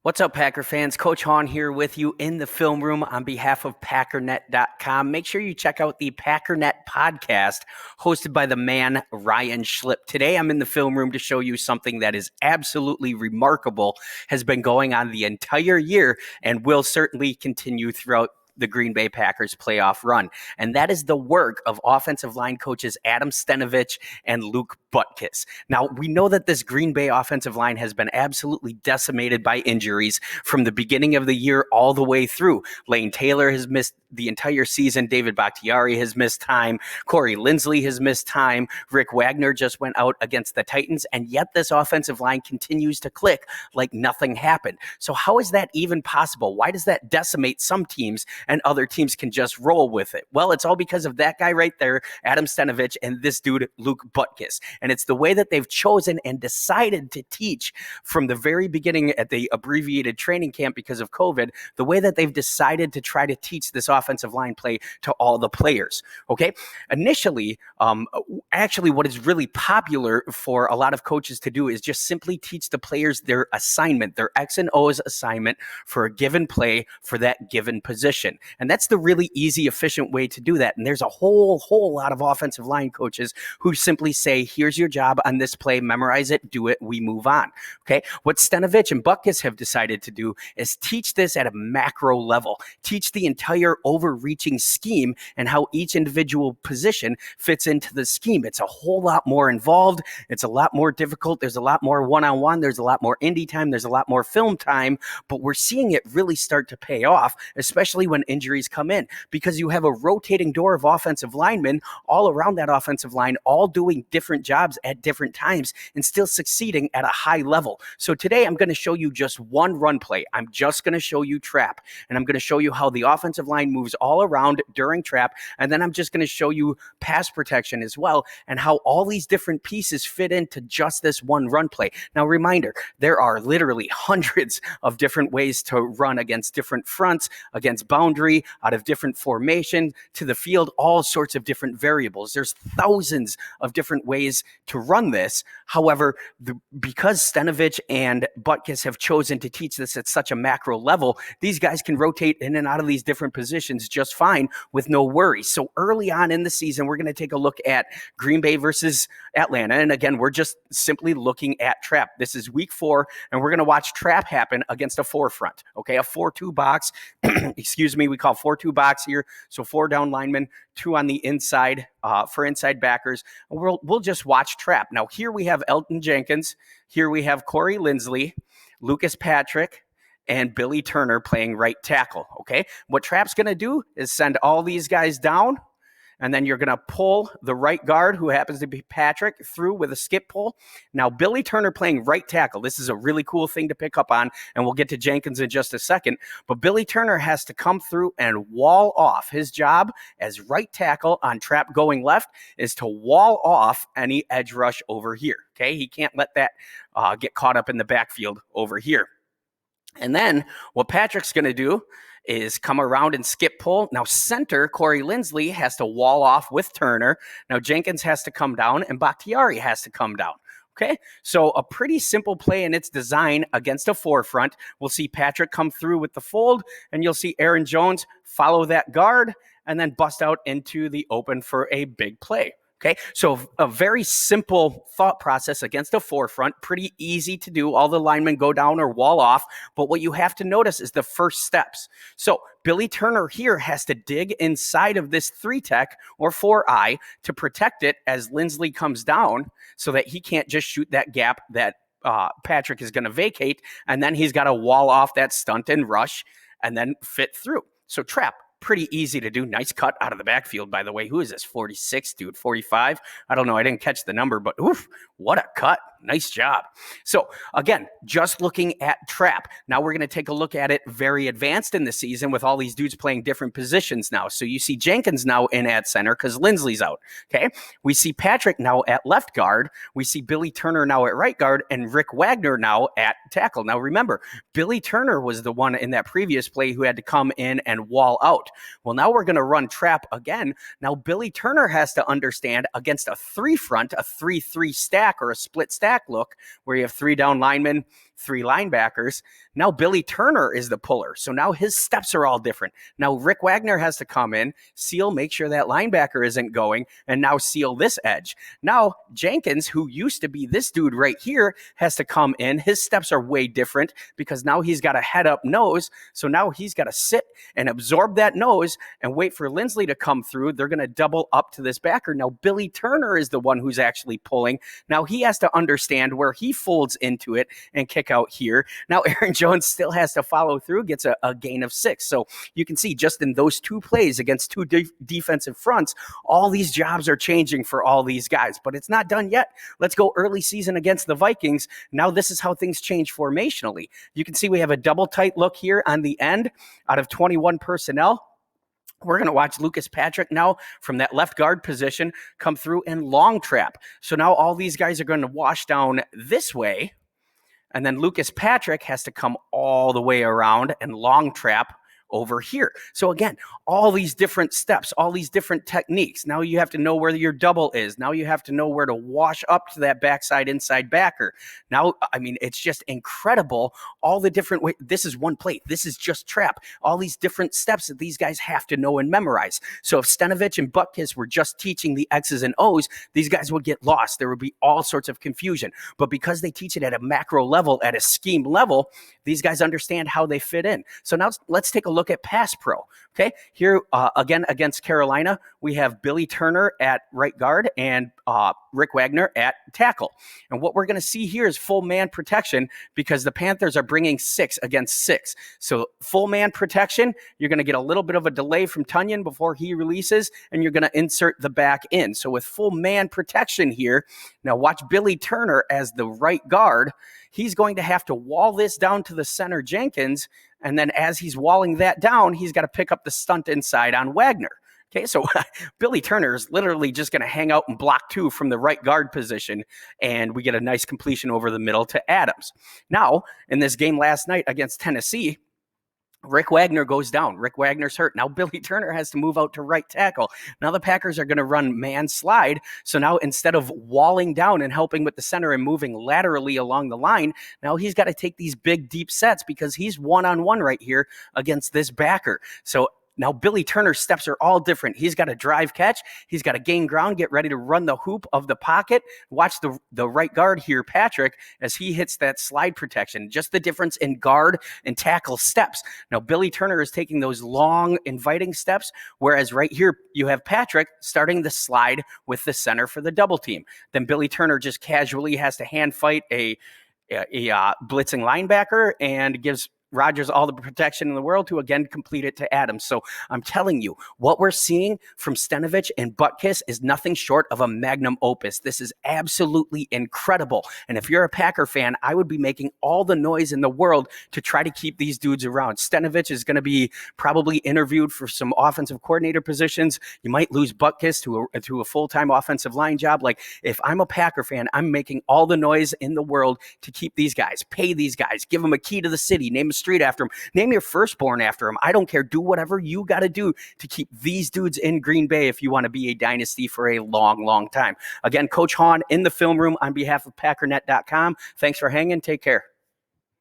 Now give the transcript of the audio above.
What's up, Packer fans? Coach Hahn here with you in the film room on behalf of Packernet.com. Make sure you check out the Packernet podcast hosted by the man Ryan Schlip. Today, I'm in the film room to show you something that is absolutely remarkable, has been going on the entire year, and will certainly continue throughout the Green Bay Packers playoff run. And that is the work of offensive line coaches Adam Stenavich and Luke Butkus. Now, we know that this Green Bay offensive line has been absolutely decimated by injuries from the beginning of the year all the way through. Lane Taylor has missed the entire season. David Bakhtiari has missed time. Corey Linsley has missed time. Rick Wagner just went out against the Titans, and yet this offensive line continues to click like nothing happened. So how is that even possible? Why does that decimate some teams and other teams can just roll with it? Well, it's all because of that guy right there, Adam Stenavich, and this dude, Luke Butkus. And it's the way that they've chosen and decided to teach from the very beginning at the abbreviated training camp because of COVID, the way that they've decided to try to teach this offensive line play to all the players. Okay. Initially, actually what is really popular for a lot of coaches to do is just simply teach the players their assignment, their X and O's assignment for a given play for that given position. And that's the really easy, efficient way to do that. And there's a whole lot of offensive line coaches who simply say, here's your job on this play, memorize it, do it, we move on. Okay. What Stenavich and Butkus have decided to do is teach this at a macro level, teach the entire overreaching scheme and how each individual position fits into the scheme. It's a whole lot more involved. It's a lot more difficult. There's a lot more one-on-one. There's a lot more indie time. There's a lot more film time, but we're seeing it really start to pay off, especially when injuries come in, because you have a rotating door of offensive linemen all around that offensive line, all doing different jobs at different times and still succeeding at a high level. So today I'm going to show you just one run play. I'm just going to show you trap, and I'm going to show you how the offensive line moves all around during trap. And then I'm just going to show you pass protection as well, and how all these different pieces fit into just this one run play. Now, reminder, there are literally hundreds of different ways to run against different fronts, against boundary, out of different formation to the field, all sorts of different variables. There's thousands of different ways to run this. However, because Stenavich and Butkus have chosen to teach this at such a macro level, these guys can rotate in and out of these different positions just fine with no worries. So early on in the season, we're going to take a look at Green Bay versus Atlanta. And again, we're just simply looking at trap. This is week 4, and we're going to watch trap happen against a 4-front. Okay, a 4-2 box. Excuse me, we call 4-2 box here. So 4 down linemen, 2 on the inside for inside backers. We'll just watch trap. Now, here we have Elgton Jenkins. Here we have Corey Linsley, Lucas Patrick, and Billy Turner playing right tackle. Okay, what trap's going to do is send all these guys down, and then you're going to pull the right guard, who happens to be Patrick, through with a skip pull. Now, Billy Turner playing right tackle. This is a really cool thing to pick up on, and we'll get to Jenkins in just a second. But Billy Turner has to come through and wall off. His job as right tackle on trap going left is to wall off any edge rush over here. Okay, he can't let that get caught up in the backfield over here. And then what Patrick's going to do is come around and skip pull. Now, center Corey Linsley has to wall off with Turner. Now, Jenkins has to come down, and Bakhtiari has to come down. Okay, so a pretty simple play in its design against a 4-front. We'll see Patrick come through with the fold, and you'll see Aaron Jones follow that guard and then bust out into the open for a big play. Okay, so a very simple thought process against a 4-front, pretty easy to do. All the linemen go down or wall off, but what you have to notice is the first steps. So Billy Turner here has to dig inside of this 3-tech or 4-eye to protect it as Linsley comes down so that he can't just shoot that gap that Patrick is going to vacate, and then he's got to wall off that stunt and rush and then fit through. So trap. Pretty easy to do. Nice cut out of the backfield, by the way. Who is this? 46, dude? 45? I don't know. I didn't catch the number, but oof, what a cut. Nice job. So again, just looking at trap. Now we're going to take a look at it very advanced in the season with all these dudes playing different positions now. So you see Jenkins now in at center because Linsley's out. Okay. We see Patrick now at left guard. We see Billy Turner now at right guard and Rick Wagner now at tackle. Now remember, Billy Turner was the one in that previous play who had to come in and wall out. Well, now we're going to run trap again. Now Billy Turner has to understand against a 3-front, a 3-3 stack or a split stack look where you have 3 down linemen, 3 linebackers. Now Billy Turner is the puller. So now his steps are all different. Now Rick Wagner has to come in, seal, make sure that linebacker isn't going, and now seal this edge. Now Jenkins, who used to be this dude right here, has to come in. His steps are way different because now he's got a head up nose. So now he's got to sit and absorb that nose and wait for Lindsley to come through. They're going to double up to this backer. Now Billy Turner is the one who's actually pulling. Now he has to understand where he folds into it and kick out here. Now Aaron Jones still has to follow through, gets a gain of 6. So you can see just in those 2 plays against 2 defensive fronts, all these jobs are changing for all these guys, but it's not done yet. Let's go early season against the Vikings. Now this is how things change formationally. You can see we have a double tight look here on the end out of 21 personnel. We're going to watch Lucas Patrick now from that left guard position come through and long trap. So now all these guys are going to wash down this way. And then Lucas Patrick has to come all the way around and long trap over here. So again, all these different steps, all these different techniques. Now you have to know where your double is. Now you have to know where to wash up to that backside inside backer. Now, I mean, it's just incredible. All the different ways. This is one plate. This is just trap. All these different steps that these guys have to know and memorize. So if Stenavich and Butkus were just teaching the X's and O's, these guys would get lost. There would be all sorts of confusion. But because they teach it at a macro level, at a scheme level, these guys understand how they fit in. So now let's take a look at pass pro. Okay, here again against Carolina, we have Billy Turner at right guard and Rick Wagner at tackle. And what we're going to see here is full man protection because the Panthers are bringing 6 against 6. So full man protection, you're going to get a little bit of a delay from Tunyon before he releases, and you're going to insert the back in. So with full man protection here, now watch Billy Turner as the right guard. He's going to have to wall this down to the center Jenkins, and then as he's walling that down, he's got to pick up the stunt inside on Wagner. Okay, so Billy Turner is literally just going to hang out and block 2 from the right guard position, and we get a nice completion over the middle to Adams. Now, in this game last night against Tennessee, Rick Wagner goes down. Rick Wagner's hurt. Now Billy Turner has to move out to right tackle. Now the Packers are going to run man slide. So now instead of walling down and helping with the center and moving laterally along the line, now he's got to take these big deep sets because he's one-on-one right here against this backer. So now Billy Turner's steps are all different. He's got to drive catch. He's got to gain ground, get ready to run the hoop of the pocket. Watch the right guard here, Patrick, as he hits that slide protection. Just the difference in guard and tackle steps. Now Billy Turner is taking those long, inviting steps, whereas right here you have Patrick starting the slide with the center for the double team. Then Billy Turner just casually has to hand fight a blitzing linebacker and gives Rodgers all the protection in the world to again complete it to Adams. So I'm telling you, what we're seeing from Stenavich and Butkus is nothing short of a magnum opus. This is absolutely incredible. And if you're a Packer fan, I would be making all the noise in the world to try to keep these dudes around. Stenavich is going to be probably interviewed for some offensive coordinator positions. You might lose Butkus to a full-time offensive line job. Like, if I'm a Packer fan, I'm making all the noise in the world to keep these guys, pay these guys, give them a key to the city, name a street after him, name your firstborn after him. I don't care. Do whatever you got to do to keep these dudes in Green Bay if you want to be a dynasty for a long, long time. Again, Coach Hahn in the film room on behalf of Packernet.com. Thanks for hanging. Take care.